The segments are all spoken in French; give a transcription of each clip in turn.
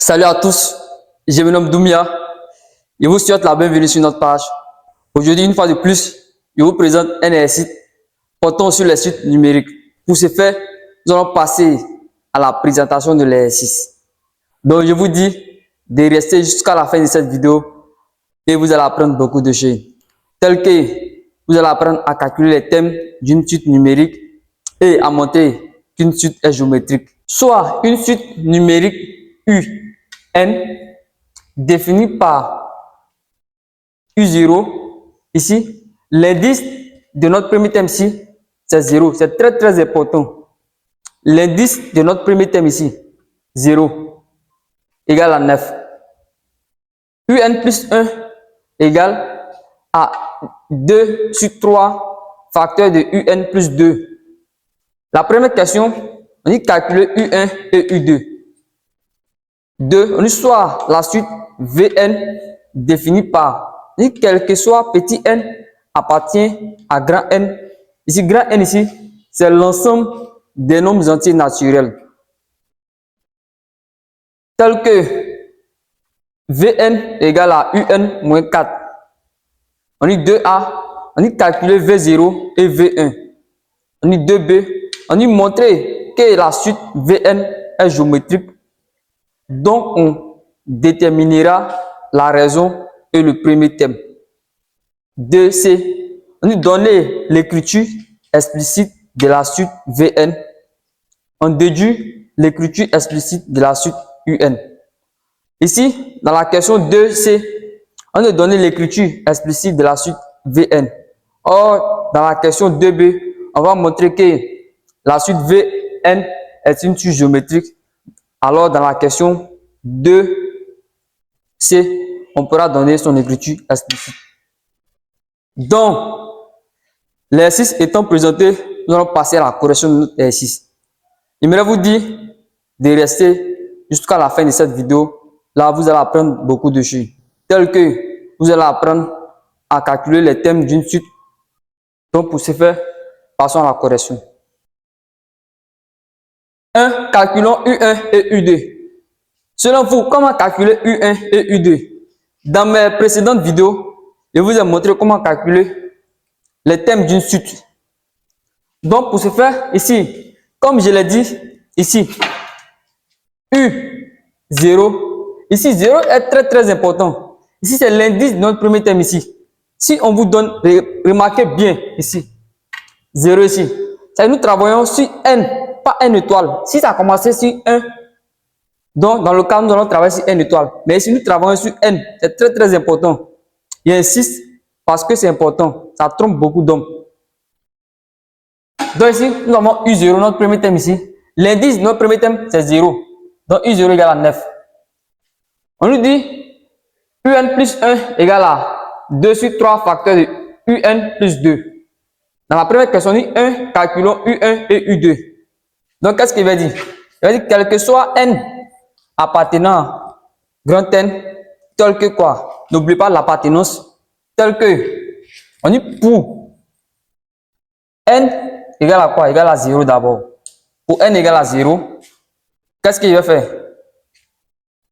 Salut à tous, je me nomme Doumia et vous souhaite la bienvenue sur notre page. Aujourd'hui, une fois de plus, je vous présente un exercice portant sur les suites numériques. Pour ce faire, nous allons passer à la présentation de l'exercice. Donc, je vous dis de rester jusqu'à la fin de cette vidéo et vous allez apprendre beaucoup de choses. Telles que vous allez apprendre à calculer les thèmes d'une suite numérique et à montrer qu'une suite est géométrique. Soit une suite numérique UN définie par U0. Ici, l'indice de notre premier thème ici, c'est 0. C'est très important. L'indice de notre premier thème ici, 0, égale à 9. UN plus 1 égale à 2 sur 3 facteurs de UN plus 2. La première question, on dit calculer U1 et U2. 2, on dit soit la suite Vn définie par, quel que soit petit n appartient à grand N. Ici, grand N ici, c'est l'ensemble des nombres entiers naturels. Tel que Vn égale à Un moins 4. On dit 2a, on dit calculer V0 et V1. On dit 2b, on dit montrer que la suite Vn est géométrique. Donc, on déterminera la raison et le premier thème. 2c, on dit donner l'écriture explicite de la suite Vn. On déduit l'écriture explicite de la suite Un. Ici, dans la question 2c, on a donné l'écriture explicite de la suite Vn. Or, dans la question 2b, on va montrer que la suite Vn est une suite géométrique. Alors, dans la question 2c, on pourra donner son écriture explicite. Donc, l'exercice étant présenté, nous allons passer à la correction de notre exercice. J'aimerais vous dire de rester jusqu'à la fin de cette vidéo. Là, vous allez apprendre beaucoup de choses, telles que vous allez apprendre à calculer les thèmes d'une suite. Donc, pour ce faire, passons à la correction. 1. Calculons U1 et U2. Selon vous, comment calculer U1 et U2? Dans mes précédentes vidéos, je vous ai montré comment calculer les thèmes d'une suite. Donc, pour ce faire, ici, comme je l'ai dit, ici, U0, ici, 0 est très important. Ici, c'est l'indice de notre premier thème ici. Si on vous donne, remarquez bien ici, 0 ici, ça nous travaillons sur N, pas N étoile. Si ça a commencé sur 1, donc dans le cas, nous allons travailler sur N étoile. Mais si nous travaillons sur N, c'est très important. J'insiste parce que c'est important. Ça trompe beaucoup d'hommes. Donc ici, nous avons U0, notre premier thème ici. L'indice de notre premier thème, c'est 0. Donc U0 égale à 9. On nous dit UN plus 1 égale à 2 sur 3 facteurs de UN plus 2. Dans la première question, on dit 1, calculons U1 et U2. Donc, qu'est-ce qu'il va dire? Il va dire quel que soit N appartenant à grand N, tel que quoi? N'oublie pas l'appartenance, tel que, on dit pour N égale à quoi? Égale à 0 d'abord. Pour N égale à 0, qu'est-ce qu'il va faire?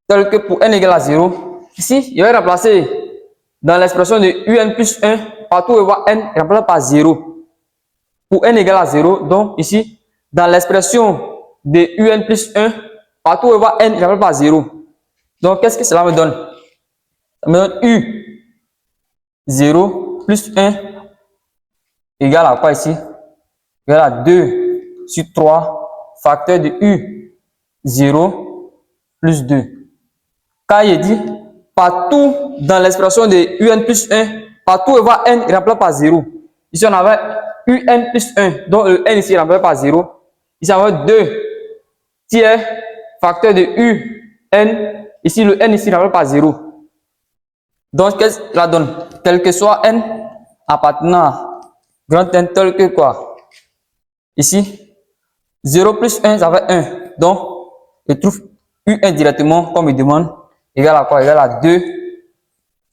Tel que pour N égale à 0, ici, il va remplacer dans l'expression de UN plus 1, partout où il voit N, il remplace par 0. Pour N égale à 0, donc ici, dans l'expression de UN plus 1, partout où il voit N, il remplace par 0. Donc, qu'est-ce que cela me donne? Ça me donne U 0 plus 1 égale à quoi ici? Égale à 2 sur 3 facteur de U 0 plus 2. Car il dit partout dans l'expression de UN plus 1, partout où il voit N, il remplace par 0. Ici, on avait UN plus 1, donc le N ici, il remplace par 0. Ici, on avait 2 tiers facteur de UN. Ici, le N ici, il remplace par 0. Donc, qu'est-ce que cela donne? Quel que soit N appartenant à grand N, tel que quoi? Ici, 0 plus 1, ça fait 1. Donc, je trouve UN directement, comme il demande, égal à quoi? Égal à 2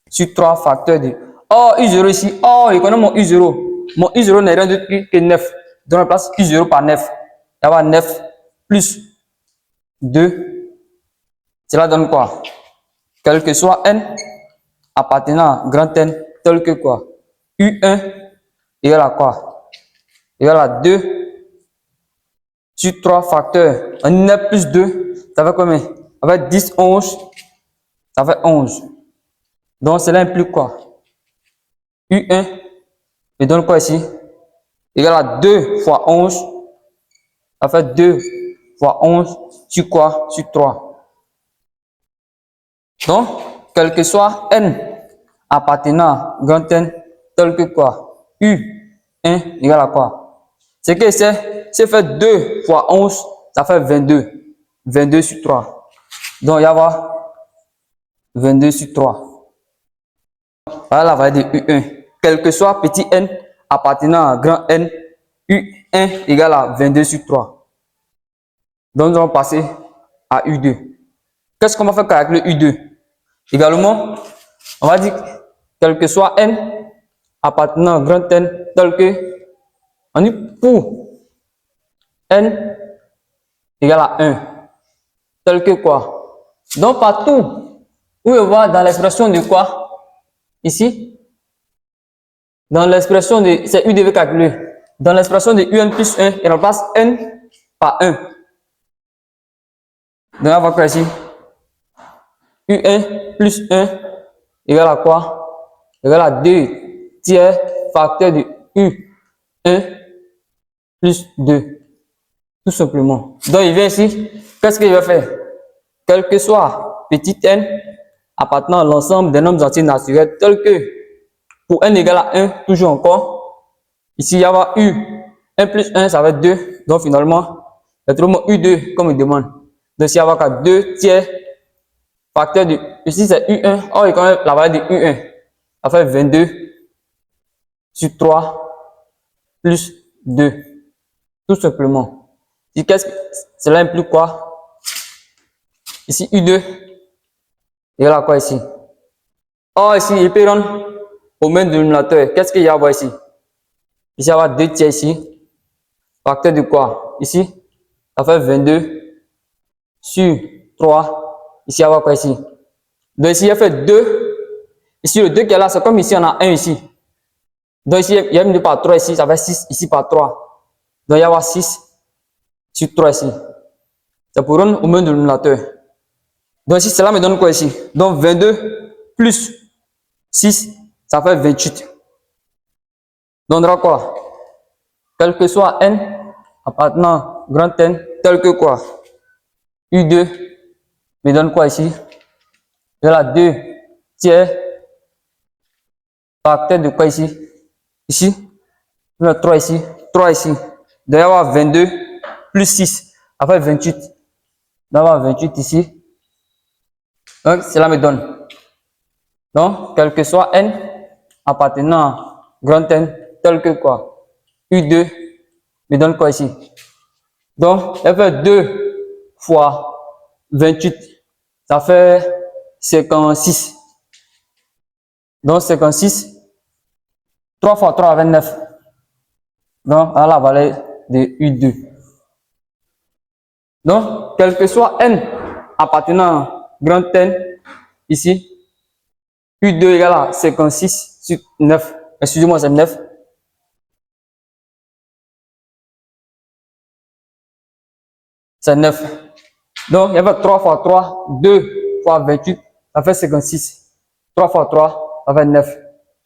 sur 3 facteurs de... Oh, U0 ici. Oh, je connais mon U0. Mon U0 n'est rien d'autre que 9. Donc, on remplace U0 par 9. Il y a 9 plus 2 Cela donne quoi? Quel que soit n appartenant à grand N, tel que quoi? U1 égale à quoi? Égale à 2 sur 3 facteurs. 9 plus 2, ça fait combien? Ça fait 10, 11. Ça fait 11. Donc cela implique quoi? U1 me donne quoi ici? Égale à 2 fois 11. Ça fait 2 fois 11 sur quoi? Sur 3. Donc, quel que soit n appartenant à grand N, tel que quoi? U1 égale à quoi? C'est que c'est fait 2 fois 11, ça fait 22. 22 sur 3. Donc, il y a 22 sur 3. Voilà la valeur de U1. Quel que soit petit n appartenant à grand N, U1 égale à 22 sur 3. Donc, nous allons passer à U2. Qu'est-ce qu'on va faire calculer U2? Également, on va dire quel que soit n appartenant à grand N, tel que, on dit pour n égale à 1, tel que quoi? Donc partout où on voit dans l'expression de quoi? Ici, dans l'expression de, c'est U devait calculer, dans l'expression de UN plus 1, il remplace n par 1. Donc on va voir quoi ici? UN plus 1 égale à quoi? Égale à 2 tiers facteur de U1 plus 2. Tout simplement. Donc il vient ici. Qu'est-ce qu'il va faire? Quel que soit petit n appartenant à l'ensemble des nombres entiers naturels, tel que pour n égale à 1, toujours encore. Ici, il y a U. 1 plus 1, ça va être 2. Donc finalement, il y a tout le monde U2 comme il demande. Donc ici, il y a 2 tiers facteur de, ici c'est U1, or il connaît la valeur de U1, ça fait 22 sur 3 plus 2, tout simplement. Qu'est-ce que cela implique quoi? Ici U2, il y a quoi ici? Or ici, il peut rendre au même dénominateur. Qu'est-ce qu'il y a à voir ici? Ici, il y a 2 tiers ici, facteur de quoi? Ici, ça fait 22 sur 3. Ici, il y a quoi ici? Donc ici, il y a fait 2. Ici, le 2 qui est là, c'est comme ici, on a 1 ici. Donc ici, il y a 2 par 3 ici, ça fait 6 ici par 3. Donc il y a 6 sur 3 ici. C'est pour rendre au même dénominateur. Donc ici, cela me donne quoi ici? Donc 22 plus 6, ça fait 28. Donc on aura quoi? Quel que soit n appartenant grand N, tel que quoi? U2 me donne quoi ici? Il y a 2 tiers facteur de quoi ici? Ici, il y a 3 ici, 3 ici. Donc il y a 22 plus 6, ça fait 28. D'avoir 28 ici. Donc cela me donne. Donc, quel que soit n appartenant à grand N, tel que quoi? U2 me donne quoi ici? Donc, elle fait 2 fois 28, ça fait 56. Donc, 56, 3 fois 3, 29. Donc, à la valeur de U2. Donc, quel que soit n appartenant à grand N, ici, U2 égale à 56 sur 9. Excusez-moi, c'est 9. C'est 9. Donc, il y avait 3 fois 3, 2 fois 28, ça fait 56. 3 fois 3, ça fait 9.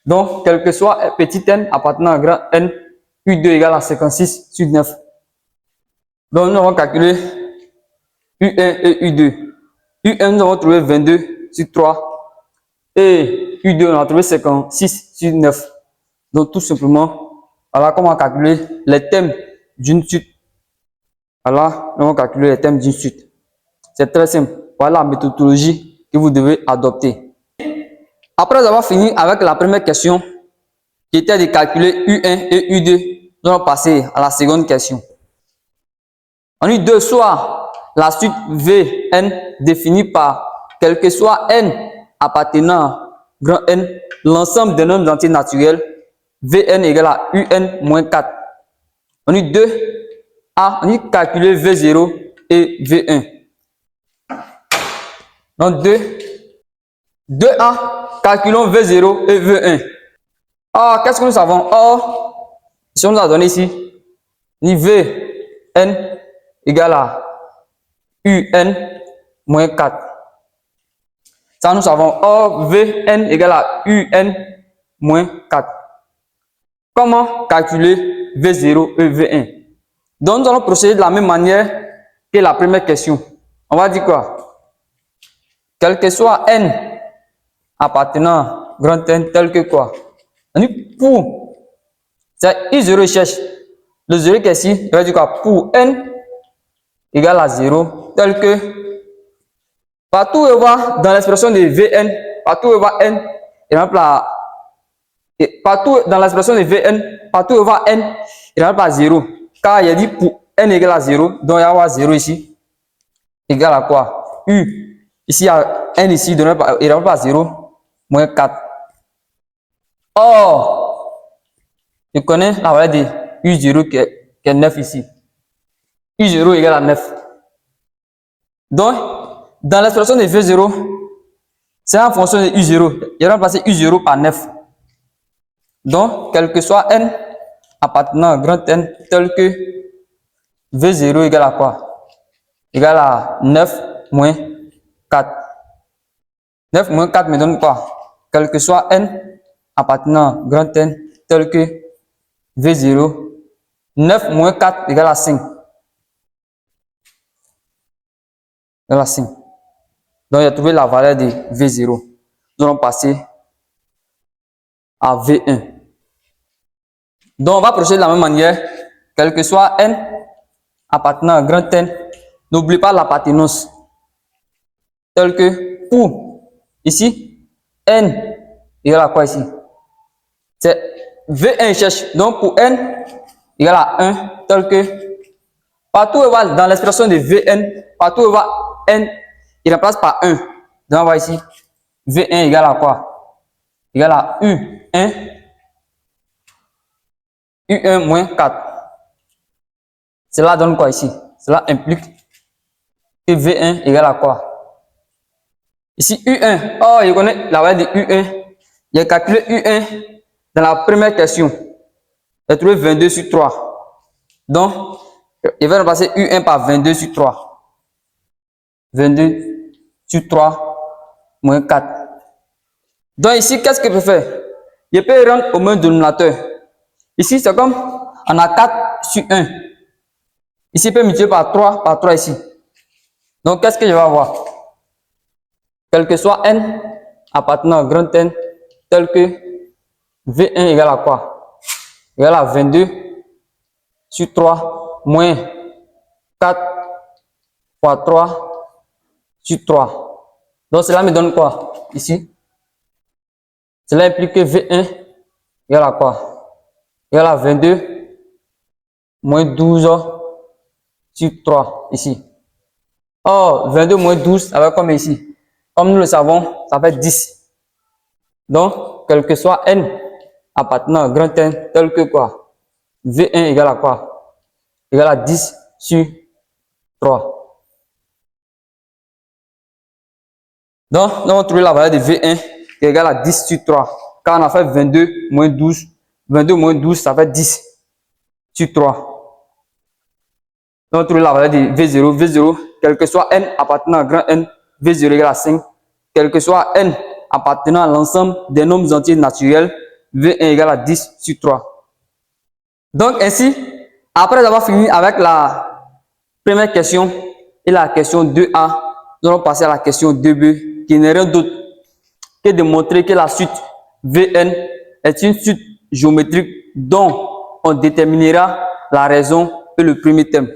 Donc, quel que soit petit n appartenant à grand N, U2 égale à 56 sur 9. Donc, nous allons calculer U1 et U2. U1, nous allons trouver 22 sur 3. Et U2, on a trouvé 56 sur 9. Donc, tout simplement, voilà comment calculer les thèmes d'une suite. Voilà, nous allons calculer les thèmes d'une suite. C'est très simple. Voilà la méthodologie que vous devez adopter. Après avoir fini avec la première question, qui était de calculer U1 et U2, nous allons passer à la seconde question. En U2, soit la suite Vn définie par quel que soit n appartenant à grand N, l'ensemble des nombres entiers naturels, Vn égale à Un moins 4. En U2, on dit calculer V0 et V1. Donc 2. 2A, calculons V0 et V1. Ah, qu'est-ce que nous savons? Or, si on nous a donné ici, Vn égale à Un moins 4. Ça, nous savons. Or, Vn égale à Un moins 4. Comment calculer V0 et V1? Donc, nous allons procéder de la même manière que la première question. On va dire quoi? Quel que soit n appartenant grand N tel que quoi? Pour, c'est I0 cherche. Le 0 qui est ici, je vais dire quoi? Pour n égale à 0, tel que partout où on va dans l'expression de Vn, partout où on va n, il remplace partout dans l'expression de Vn, partout où on va n, il remplace 0. Car il a dit pour n égale à 0, donc il y a 0 ici, égal à quoi? U. Ici, il y a n ici, il remplace 0, moins 4. Or, je connais la valeur de U0 qui est 9 ici. U0 égale à 9. Donc, dans l'expression de V0, c'est en fonction de U0. Il va remplacer U0 par 9. Donc, quel que soit n appartenant à grand N, tel que V0 égale à quoi? Égale à 9 moins 4. 9 moins 4 me donne quoi? Quel que soit n appartenant à grand N, tel que V0, 9 moins 4 égale à 5. Égale à 5. Donc, il a trouvé la valeur de V0. Nous allons passer à V1. Donc, on va procéder de la même manière, quel que soit n appartenant à grand N, n'oublie pas l'appartenance. Tel que pour, ici, n égale à quoi ici? C'est V1 cherche. Donc, pour n égale à 1, tel que partout où on va dans l'expression de Vn, partout où on va n, il remplace par 1. Donc, on va ici, V1 égale à quoi? Égale à U1 moins 4. Cela donne quoi ici? Cela implique que V1 égale à quoi? Ici, U1. Oh, je connais la valeur de U1. J'ai calculé U1 dans la première question. J'ai trouvé 22 sur 3. Donc, je vais remplacer U1 par 22 sur 3. 22 sur 3 moins 4. Donc ici, qu'est-ce que je peux faire? Je peux rendre au même dénominateur. Ici, c'est comme on a 4 sur 1. Ici, je peux multiplier par 3 ici. Donc, qu'est-ce que je vais avoir? Quel que soit n appartenant à grand N, tel que V1 égale à quoi? Égale à 22 sur 3 moins 4 fois 3 sur 3. Donc, cela me donne quoi? Ici. Cela implique que V1 égale à quoi? Égale à 22 moins 12 sur 3 ici. Or, 22 moins 12, ça va être comme ici. Comme nous le savons, ça fait 10. Donc, quel que soit n appartenant à grand N, tel que quoi? V1 égale à quoi? Égale à 10 sur 3. Donc, nous allons trouver la valeur de V1 qui est égale à 10 sur 3. Car on a fait 22 moins 12. 22 moins 12, ça fait 10 sur 3. Nous allons trouver la valeur de V0. V0, quel que soit n appartenant à grand N, V0 égale à 5. Quel que soit n appartenant à l'ensemble des nombres entiers naturels, V1 égale à 10 sur 3. Donc ainsi, après avoir fini avec la première question et la question 2A, nous allons passer à la question 2B, qui n'est rien d'autre que de montrer que la suite Vn est une suite géométrique dont on déterminera la raison et le premier thème.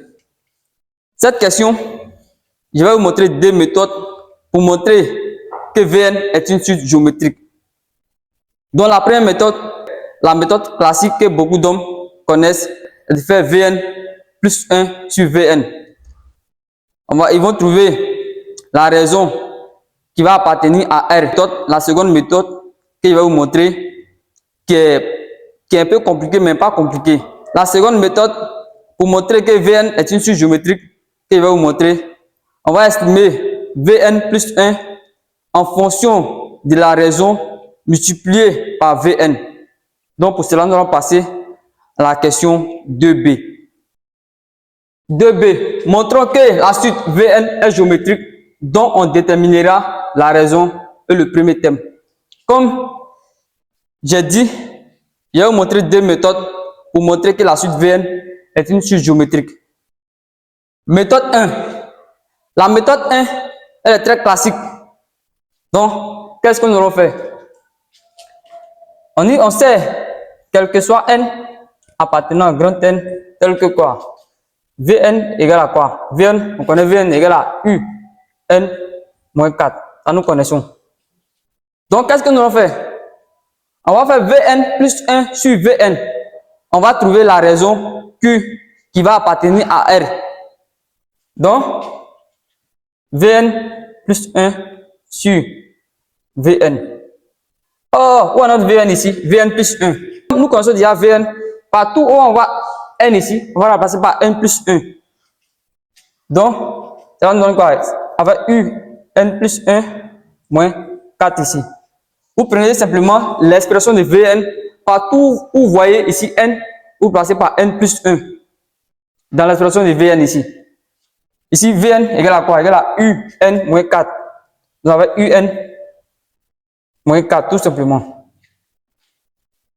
Cette question, je vais vous montrer deux méthodes pour montrer que Vn est une suite géométrique. Donc la première méthode, la méthode classique que beaucoup d'hommes connaissent, est de faire Vn plus 1 sur Vn. Ils vont trouver la raison qui va appartenir à R. La seconde méthode que je vais vous montrer, qui est un peu compliquée, mais pas compliquée. La seconde méthode, pour montrer que Vn est une suite géométrique, que je vais vous montrer, on va estimer Vn plus 1 en fonction de la raison multipliée par Vn. Donc, pour cela, nous allons passer à la question 2b. 2b. Montrons que la suite Vn est géométrique, dont on déterminera la raison et le premier thème. Comme j'ai dit, je vais vous montrer deux méthodes pour montrer que la suite Vn est une suite géométrique. Méthode 1. La méthode 1, elle est très classique. Donc, qu'est-ce que nous allons faire? On sait, quel que soit n appartenant à grand N, tel que quoi? Vn égale à quoi? Vn, on connaît Vn égale à U, n moins 4. Ça nous connaissons. Donc, qu'est-ce que nous allons faire? On va faire Vn plus 1 sur Vn. On va trouver la raison Q qui va appartenir à R. Donc, Vn plus 1 sur Vn. Oh, où est notre Vn ici? Vn plus 1. Nous connaissons déjà Vn. Partout où on voit n ici, on va remplacer par n plus 1. Donc, ça va nous donner quoi? Avec U, n plus 1 moins 4 ici. Vous prenez simplement l'expression de Vn. Partout où vous voyez ici n, vous placez par n plus 1. Dans l'expression de Vn ici. Ici, Vn égale à quoi? Égale à Un moins 4. Vous avez Un moins 4, tout simplement.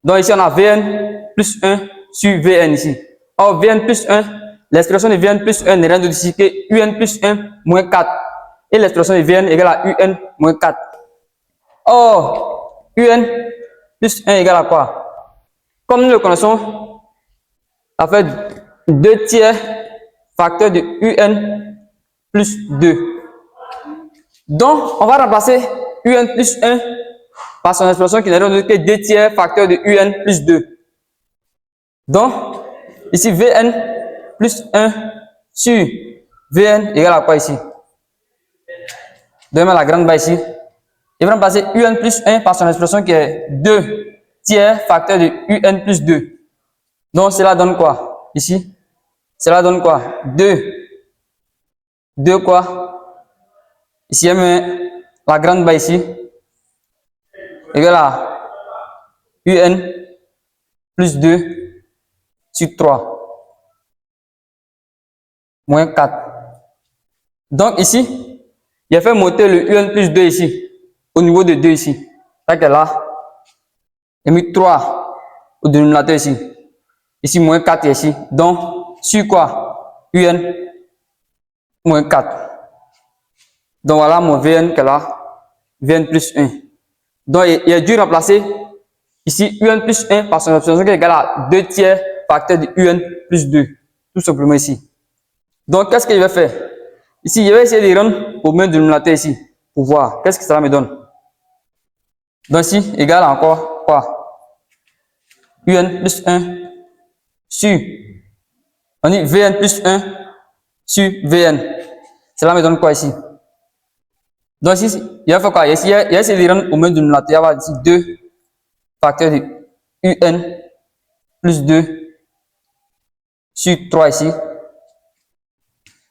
Donc ici, on a Vn plus 1 sur Vn ici. Or, Vn plus 1, l'expression de Vn plus 1 n'est rien d'autre ici que Un plus 1 moins 4. Et l'expression de Vn égale à Un moins 4. Or, Un plus 1 égale à quoi? Comme nous le connaissons, ça fait 2 tiers facteur de Un plus 2. Donc, on va remplacer Un plus 1 par son expression qui n'est rien d'autre que 2 tiers facteur de Un plus 2. Donc, ici, Vn plus 1 sur Vn égale à quoi ici? Donnez-moi la grande barre ici. Il va remplacer Un plus 1 par son expression qui est 2 tiers facteur de Un plus 2. Donc, cela donne quoi? Ici, cela donne quoi? 2 quoi? Ici, il met la grande barre ici. Égale à Un plus 2 sur 3. Moins 4. Donc, ici, il a fait monter le Un plus 2 ici. Au niveau de 2 ici. Ça que là, il a mis 3 au dénominateur ici. Ici, moins 4 ici. Donc, sur quoi? Un moins 4. Donc, voilà mon Vn que là. Vn plus 1. Donc, il a dû remplacer ici Un plus 1 par son expression qui est égale à 2 tiers facteur de Un plus 2. Tout simplement ici. Donc, qu'est-ce qu'il va faire? Ici, je vais essayer de rendre au même dénominateur ici. Pour voir. Qu'est-ce que cela me donne? Donc, ici, égal à encore quoi? Un plus 1 sur. On dit Vn plus 1 sur Vn. Cela me donne quoi ici? Donc, ici, il va faire quoi? Ici, il va essayer de rendre au même dénominateur. Il va avoir ici 2 facteur de Un plus 2 sur 3 ici.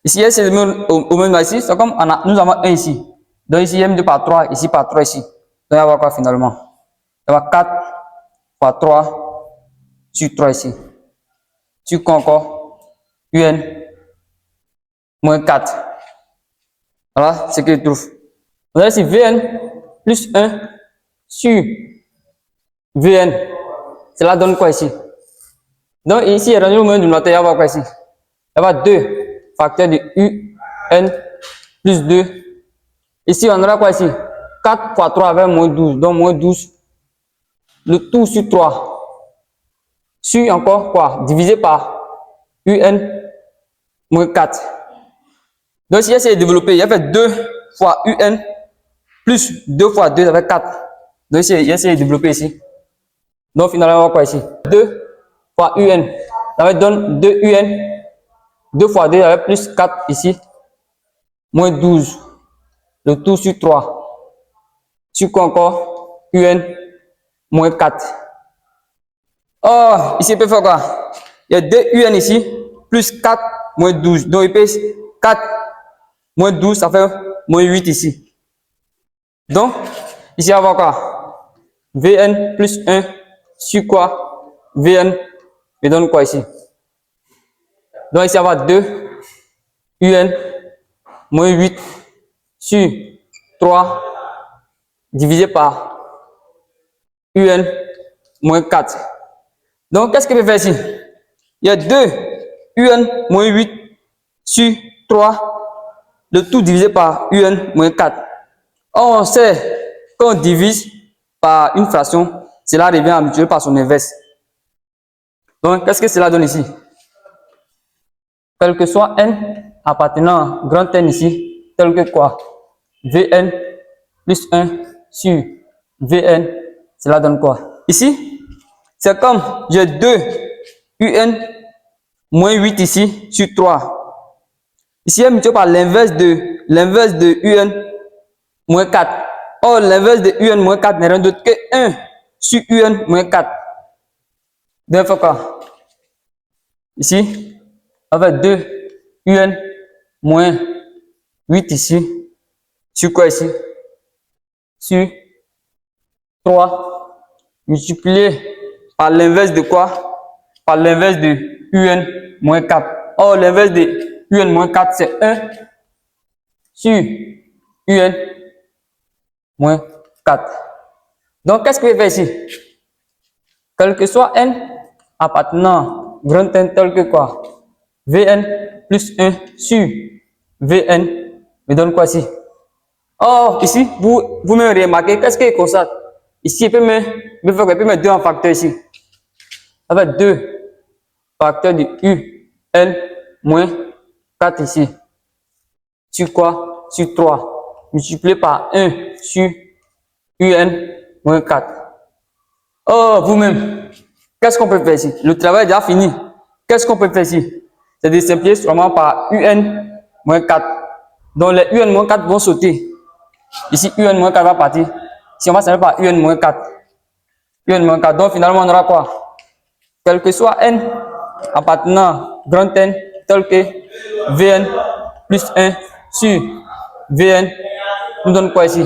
Ici, c'est au même ici. C'est comme nous avons 1 ici. Donc ici, il y a 2 par 3, ici par 3 ici. Donc il va y avoir quoi finalement? Il va y avoir 4 par 3 sur 3 ici. Sur quoi encore? Un moins 4. Voilà ce que je trouve. On a ici Vn plus 1 sur Vn. Cela donne quoi ici? Donc ici, il y a au même dénominateur, il va y avoir quoi ici? Il va y avoir 2 facteur de Un plus 2. Ici, on aura quoi ici? 4 fois 3 avec moins 12. Donc, moins 12. Le tout sur 3. Sur encore quoi? Divisé par Un moins 4. Donc, si j'essaie de développer, il y a fait 2 fois Un plus 2 fois 2, ça fait 4. Donc, ici, j'essaie de développer ici. Donc, finalement, on va quoi ici? 2 fois Un. Ça va donner 2 Un. 2 fois 2, ça va plus 4 ici. Moins 12. Le tout sur 3. Sur quoi encore? Un moins 4. Oh, ici, il peut faire quoi? Il y a 2 Un ici, plus 4 moins 12. Donc, il peut 4 moins 12, ça fait moins 8 ici. Donc, ici, on va avoir quoi? Vn plus 1 sur quoi? Vn me donne quoi ici? Donc, ici, on va avoir 2 un moins 8 sur 3 divisé par un moins 4. Donc, qu'est-ce que je vais faire ici? Il y a 2 un moins 8 sur 3, le tout divisé par un moins 4. Or, on sait qu'on divise par une fraction, cela revient à multiplier par son inverse. Donc, qu'est-ce que cela donne ici? Quel que soit n appartenant à grand N ici, tel que quoi? Vn plus 1 sur Vn, cela donne quoi? Ici, c'est comme j'ai 2 un moins 8 ici sur 3. Ici, je multiplie par l'inverse de un moins 4. Or, l'inverse de un moins 4 n'est rien d'autre que 1 sur un moins 4. Donc, il faut quoi? Ici, avec 2 un moins 8 ici, sur quoi ici? Sur 3 multiplié par l'inverse de quoi? Par l'inverse de un moins 4. Or, l'inverse de un moins 4, c'est 1 sur un moins 4. Donc, qu'est-ce que je fais ici? Quel que soit n appartenant grand N tel que quoi? Vn plus 1 sur Vn me donne quoi ici? Or, ici, vous me remarquez, qu'est-ce qu'il constate? Ici, je peux mettre 2 en facteur ici. Avec 2 facteurs de un moins 4 ici. Sur quoi? Sur 3. Multiplié par 1 sur un moins 4. Oh, vous-même, qu'est-ce qu'on peut faire ici? Le travail est déjà fini. Qu'est-ce qu'on peut faire ici? C'est de simplifier seulement par un moins 4. Donc, les un moins 4 vont sauter. Ici, un moins 4 va partir. Si on va s'arrêter par un moins 4. Un moins 4. Donc, finalement, on aura quoi? Quel que soit n appartenant à grand N, tel que Vn plus 1 sur Vn, nous donne quoi ici?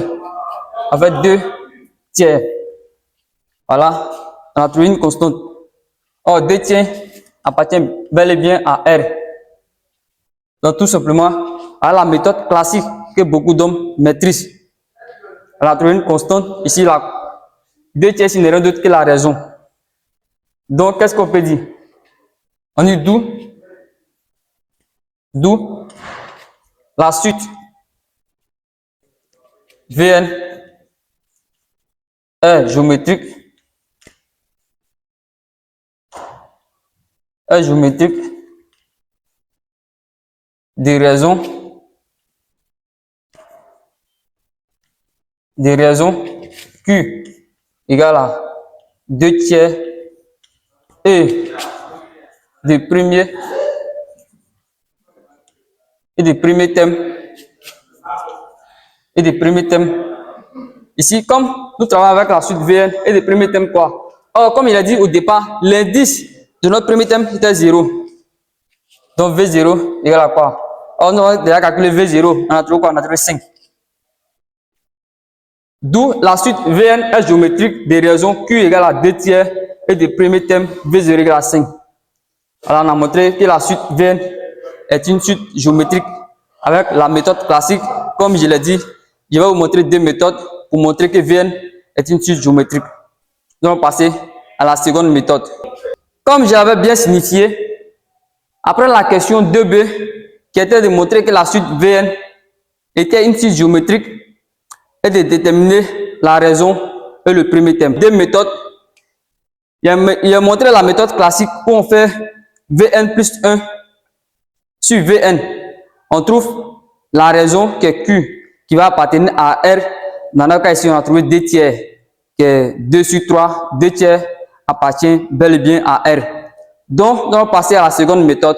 Avec 2 tiers. Voilà, on a trouvé une constante. Or, 2 tiers appartient bel et bien à R. Donc, tout simplement, à la méthode classique que beaucoup d'hommes maîtrisent. On a trouvé une constante. Ici, là, 2 tiers, ce n'est rien d'autre que la raison. Donc, qu'est-ce qu'on peut dire? On dit d'où la suite Vn est géométrique. Des raisons Q égale à 2 tiers et des premiers thèmes. Ici, comme nous travaillons avec la suite Vn et des premiers thèmes quoi? Or, comme il a dit au départ, l'indice de notre premier thème était 0. Donc V0 égale à quoi? Or, nous avons déjà calculé V0, on a trouvé quoi? On a trouvé 5. D'où la suite Vn est géométrique des raisons Q égale à 2 tiers et des premiers thèmes V0 égale à 5. Alors, on a montré que la suite Vn est une suite géométrique avec la méthode classique. Comme je l'ai dit, je vais vous montrer 2 méthodes pour montrer que Vn est une suite géométrique. Nous allons passer à la seconde méthode. Comme je l'avais bien signifié, après la question 2b, qui était de montrer que la suite Vn était une suite géométrique et de déterminer la raison et le premier thème. 2 méthodes. Il a montré la méthode classique où on fait Vn plus 1 sur Vn. On trouve la raison qui est Q, qui va appartenir à R. Dans notre cas ici, on a trouvé 2 tiers, qui est 2 sur 3. 2 tiers appartient bel et bien à R. Donc, nous allons passer à la seconde méthode.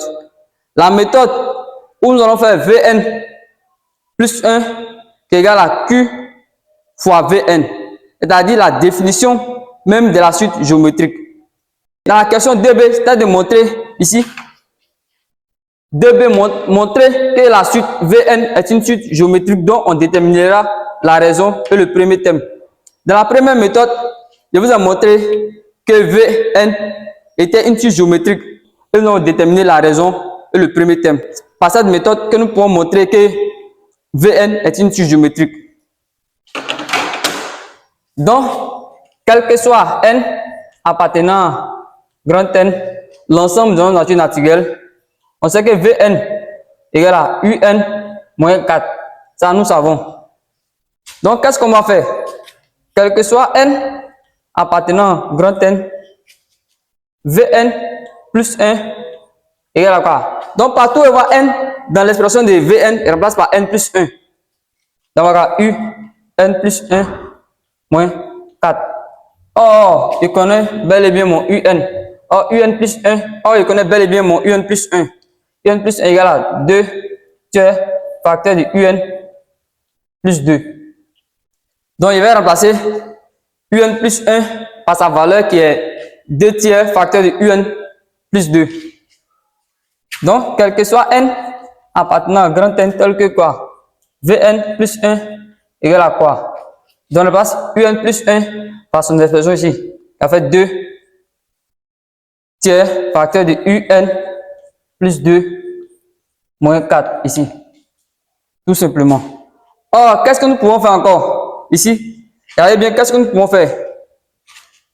La méthode où nous allons faire Vn plus 1 qui est égal à Q fois Vn, c'est-à-dire la définition même de la suite géométrique. Dans la question 2b, c'est de montrer ici 2b, montrer que la suite Vn est une suite géométrique dont on déterminera la raison et le premier terme. Dans la première méthode, je vous ai montré que Vn était une suite géométrique et nous avons déterminé la raison et le premier terme. Par cette méthode que nous pouvons montrer que Vn est une suite géométrique. Donc, quel que soit n appartenant à grand N, l'ensemble de nos natures naturelles, on sait que Vn égale à Un moins 4. Ça, nous savons. Donc, qu'est-ce qu'on va faire? Quel que soit n appartenant à grand N, Vn plus 1 égale à quoi? Donc, partout où on voit n dans l'expression de Vn, il remplace par n plus 1. Donc, on va avoir Un plus 1 moins 4. Or, je connais bel et bien mon Un. Or, Un plus 1. Or, je connais bel et bien mon Un plus 1. Un plus 1 égale à 2 tiers facteur de Un plus 2. Donc, je vais remplacer Un plus 1 par sa valeur qui est 2 tiers facteur de Un plus 2. Donc, quel que soit n appartenant à grand N tel que quoi? Vn plus 1 égale à quoi? Donc, on remplace Un plus 1 par son expression ici. Ça fait 2 tiers facteur de Un plus 2 moins 4 ici. Tout simplement. Or, qu'est-ce que nous pouvons faire encore? Ici, regardez bien, qu'est-ce que nous pouvons faire?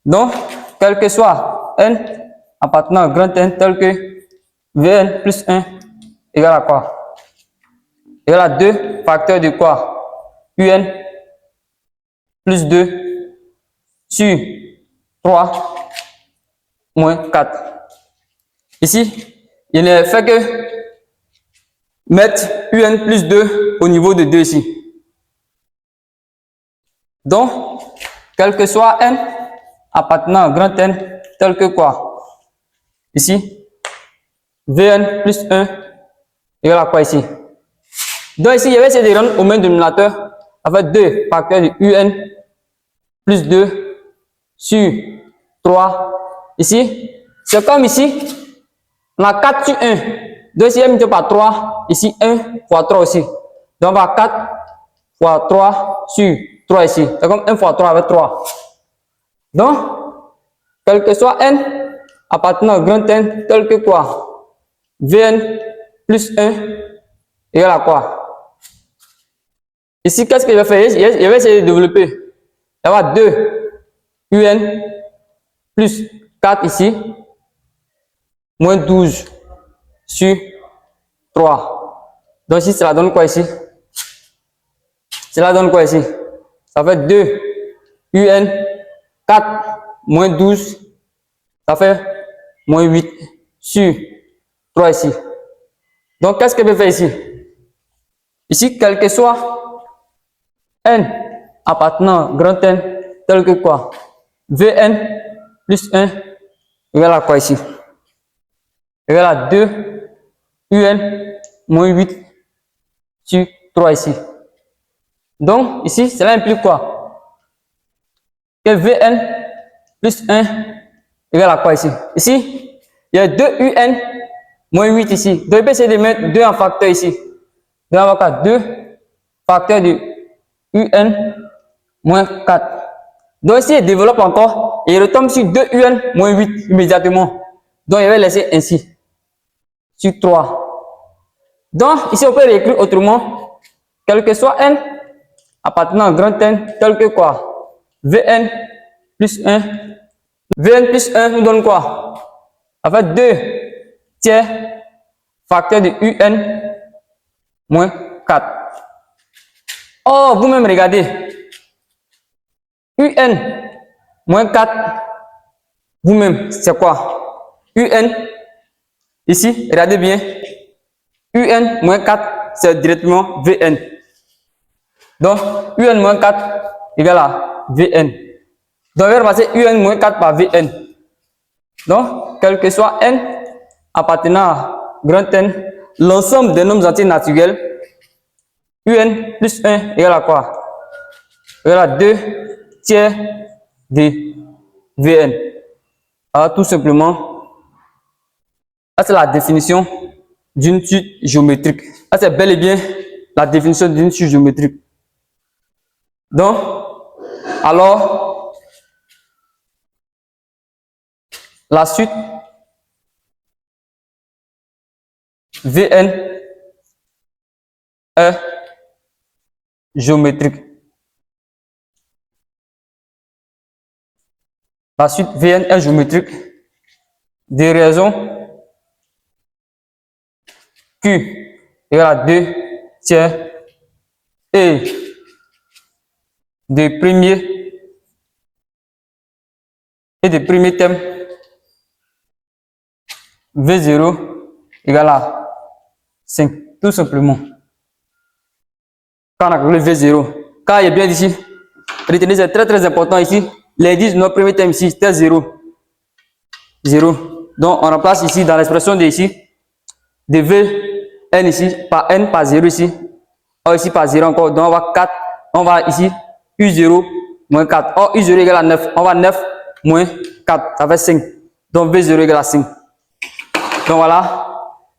Donc, quel que soit n appartenant à grand N tel que Vn plus 1 égale à quoi? Égale à 2 facteur de quoi? Un plus 2 sur 3 moins 4. Ici, il ne fait que mettre Un plus 2 au niveau de 2 ici. Donc, quel que soit n appartenant à grand N tel que quoi? Ici, Vn plus 1 égale à quoi ici? Donc ici, je vais essayer de rendre au même dénominateur avec 2 facteurs de Un plus 2 sur 3. Ici, c'est comme ici, on a 4 sur 1. Donc ici, multiplié par 3. Ici, 1 fois 3 aussi. Donc on va 4 fois 3 sur 3 ici. C'est comme 1 fois 3 avec 3. Donc, quel que soit n appartenant au grand N, tel que quoi? Vn plus 1 égale à quoi? Ici, qu'est-ce que je vais faire? Je vais essayer de développer. Il va y avoir 2 Un plus 4 ici, moins 12 sur 3. Donc ici, cela donne quoi ici? Cela donne quoi ici? Ça fait 2 Un 4 moins 12, ça fait moins 8 sur 3 ici. Donc, qu'est-ce que je vais faire ici? Ici, quel que soit n appartenant à grand N, tel que quoi? Vn plus 1 égale à quoi ici? Égale à 2 Un moins 8 sur 3 ici. Donc, ici, cela implique quoi? Que Vn plus 1 égale à quoi ici? Ici, il y a 2 Un moins 8 ici. Donc, je vais essayer de mettre 2 en facteur ici. Donc, on va avoir 2 facteur de Un moins 4. Donc, ici, il développe encore et il retombe sur 2 Un moins 8 immédiatement. Donc, il va laisser ainsi. Sur 3. Donc, ici, on peut réécrire autrement. Quel que soit n appartenant à grand N, tel que quoi? Vn plus 1. Vn plus 1 nous donne quoi? En fait, 2 tiers facteur de Un moins 4. Oh, vous-même regardez. Un moins 4, vous-même, c'est quoi? Un, ici, regardez bien. Un moins 4, c'est directement Vn. Donc, Un moins 4 égale à Vn. Donc, on va remplacer Un moins 4 par Vn. Donc, quel que soit n appartenant à grand N, l'ensemble des nombres entiers naturels, Un plus 1 égale à quoi? Égale à 2 tiers de Vn. Alors, tout simplement, ça c'est la définition d'une suite géométrique. Ça, c'est bel et bien la définition d'une suite géométrique. Donc, alors, la suite Vn est géométrique. La suite Vn est géométrique des raisons Q égale à 2 tiers et des premiers thèmes V0 égale à 5, tout simplement. Quand on a calculé V0, quand il est bien ici, retenez, c'est très important ici, l'indice de notre premier thème ici, c'était 0. 0. Donc, on remplace ici dans l'expression de ici, de Vn ici, par n par 0 ici, or ici par 0 encore, donc on va 4, on va ici, U0 moins 4, or U0 égale à 9, on va 9 moins 4, ça fait 5, donc V0 égale à 5. Donc voilà,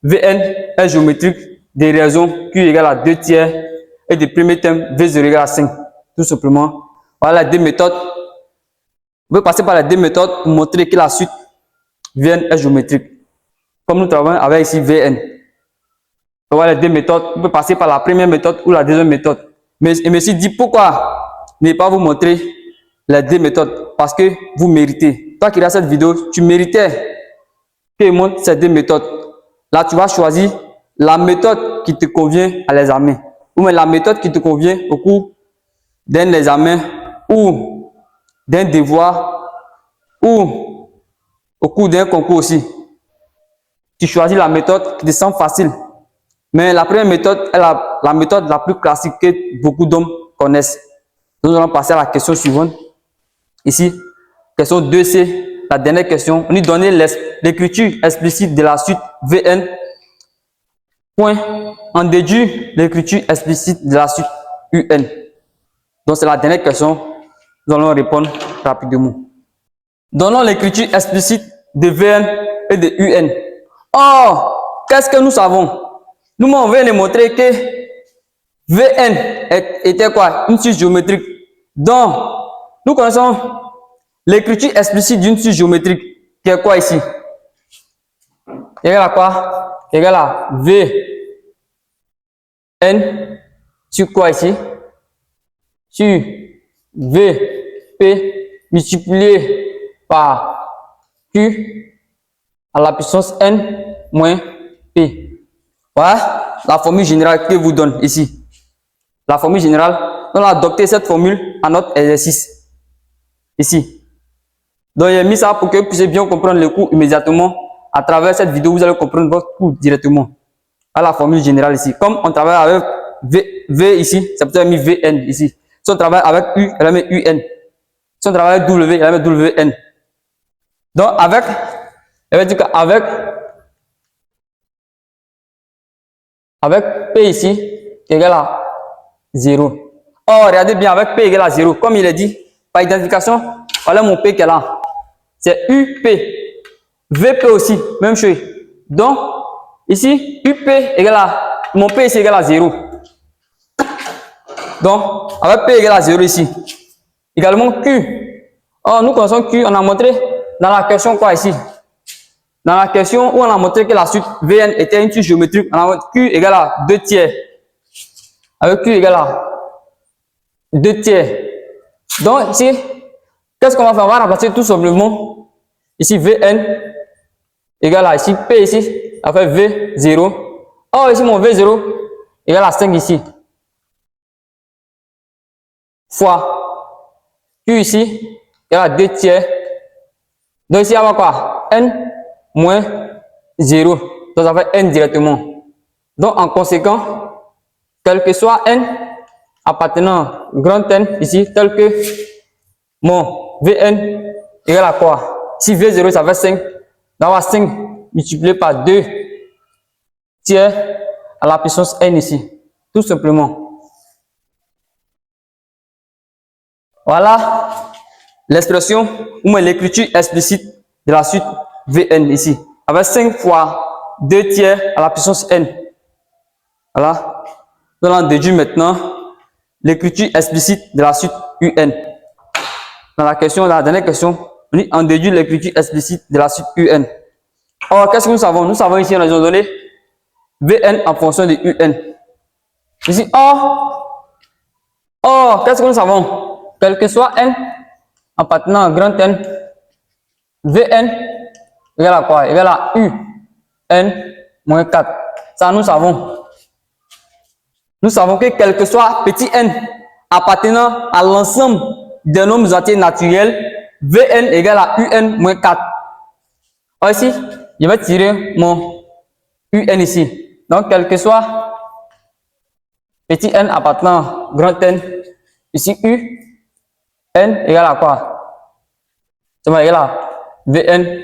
Vn est géométrique des raisons Q égale à 2 tiers et des premiers thèmes V0 égale à 5, tout simplement. Voilà les deux méthodes. Vous pouvez passer par les deux méthodes pour montrer que la suite Vn est géométrique. Comme nous travaillons avec ici Vn. Voilà les deux méthodes. Vous pouvez passer par la première méthode ou la deuxième méthode. Mais je me suis dit pourquoi ne pas vous montrer les deux méthodes? Parce que vous méritez. Toi qui regardes cette vidéo, tu méritais que je montre ces deux méthodes. Là, tu vas choisir la méthode qui te convient à l'examen. Ou même la méthode qui te convient au cours d'un examen ou d'un devoir ou au cours d'un concours aussi. Tu choisis la méthode qui te semble facile. Mais la première méthode est la méthode la plus classique que beaucoup d'hommes connaissent. Nous allons passer à la question suivante. Ici, question 2C, la dernière question. On nous donne l'écriture explicite de la suite Vn. Point. On déduit l'écriture explicite de la suite Un. Donc, c'est la dernière question. Nous allons répondre rapidement. Donnons l'écriture explicite de Vn et de Un. Or, qu'est-ce que nous savons? Nous, on vient de montrer que Vn était quoi? Une suite géométrique. Donc, nous connaissons l'écriture explicite d'une suite géométrique qui est quoi ici? Égale à quoi? Égale à Vn sur quoi ici? Sur Vp multiplié par Q à la puissance n moins P. Voilà la formule générale que vous donne ici. La formule générale, on a adopté cette formule à notre exercice. Ici. Donc, j'ai mis ça pour que vous puissiez bien comprendre le cours immédiatement. À travers cette vidéo, vous allez comprendre votre cours directement. À la formule générale ici. Comme on travaille avec V ici, c'est peut-être mis Vn ici. Si on travaille avec U, elle va mettre Un. Si on travaille avec W, elle va mettre Wn. Donc, elle va dire qu'avec P ici, égale à 0. Or, regardez bien, avec P égale à 0, comme il est dit, par identification, voilà mon P qui est là. C'est UP. VP aussi, même chose. Donc, ici, UP égale à, mon P ici égale à 0. Donc, avec P égale à 0 ici. Également Q. Or, nous connaissons Q, on a montré dans la question quoi ici? Dans la question où on a montré que la suite Vn était une suite géométrique, on a montré Q égale à 2 tiers. Avec Q égale à 2 tiers. Donc, ici, qu'est-ce qu'on va faire? On va remplacer tout simplement ici Vn égale à ici P ici, ça fait V0. Or, ici, mon V0 égale à 5 ici. Fois Q ici égale à 2 tiers. Donc, ici, on va quoi? N moins 0. Donc, ça fait n directement. Donc, en conséquent, quel que soit n appartenant au grand N ici, tel que mon Vn égale à quoi? Si V0, ça fait 5. Donc, 5 multiplié par 2 tiers à la puissance n ici. Tout simplement. Voilà l'expression ou l'écriture explicite de la suite Vn ici. Avec 5 fois 2 tiers à la puissance n. Voilà. Nous allons déduire maintenant l'écriture explicite de la suite un. Dans la dernière question, on déduit l'écriture explicite de la suite un. Or, qu'est-ce que nous savons? Nous savons ici, on a donné Vn en fonction de un. Ici, qu'est-ce que nous savons? Quel que soit n appartenant à grand N, Vn égale à quoi? Égale à un moins 4. Ça, nous savons. Nous savons que quel que soit petit n appartenant à l'ensemble des nombres entiers naturels, Vn égale à un moins 4. Alors ici, je vais tirer mon un ici. Donc, quel que soit petit n appartenant à grand N, ici n égale à quoi? Ça va égal à Vn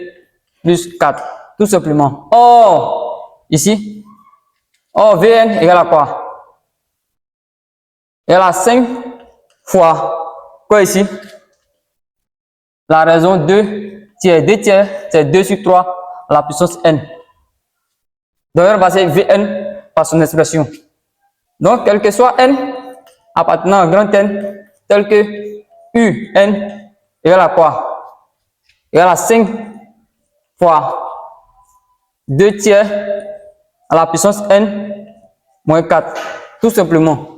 plus 4, tout simplement. Or, ici, Vn égale à quoi? Égale à 5 fois quoi ici? La raison 2 tiers. 2 tiers, c'est 2 sur 3 à la puissance n. Donc, on va passer Vn par son expression. Donc, quel que soit n appartenant à grand N, tel que un égale à quoi? Égale à 5 fois 2 tiers à la puissance n moins 4. Tout simplement.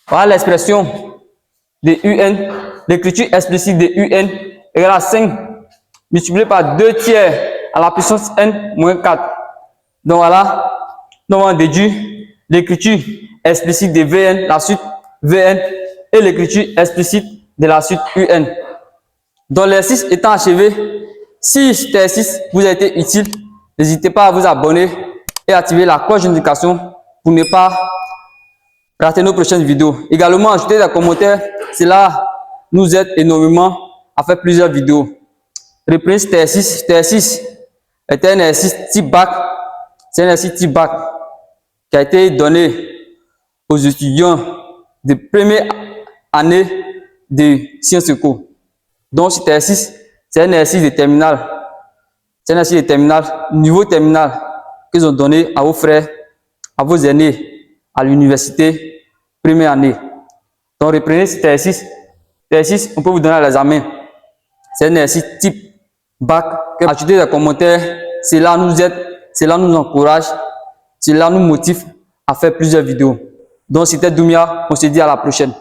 Voilà l'expression de un, l'écriture explicite de un égale à 5 multiplié par 2 tiers à la puissance n moins 4. Donc voilà, nous allons déduire l'écriture explicite de Vn, la suite Vn, et l'écriture explicite de la suite un. Donc l'exercice étant achevé, si cet exercice vous a été utile, n'hésitez pas à vous abonner et activer la cloche de notification pour ne pas rater nos prochaines vidéos. Également, ajoutez des commentaires, cela nous aide énormément à faire plusieurs vidéos. Reprenez cet exercice. Cet exercice est un exercice type bac. C'est un exercice type bac qui a été donné aux étudiants de première année de sciences éco. Donc, cet exercice, c'est un exercice de terminale. C'est un exercice de terminale, niveau terminal, qu'ils ont donné à vos frères, à vos aînés, à l'université, première année. Donc, reprenez cet exercice. Cet exercice, on peut vous donner à l'examen. C'est un exercice type bac. Ajoutez des commentaires, cela nous aide, cela nous encourage, cela nous motive à faire plusieurs vidéos. Donc, c'était Doumia, on se dit à la prochaine.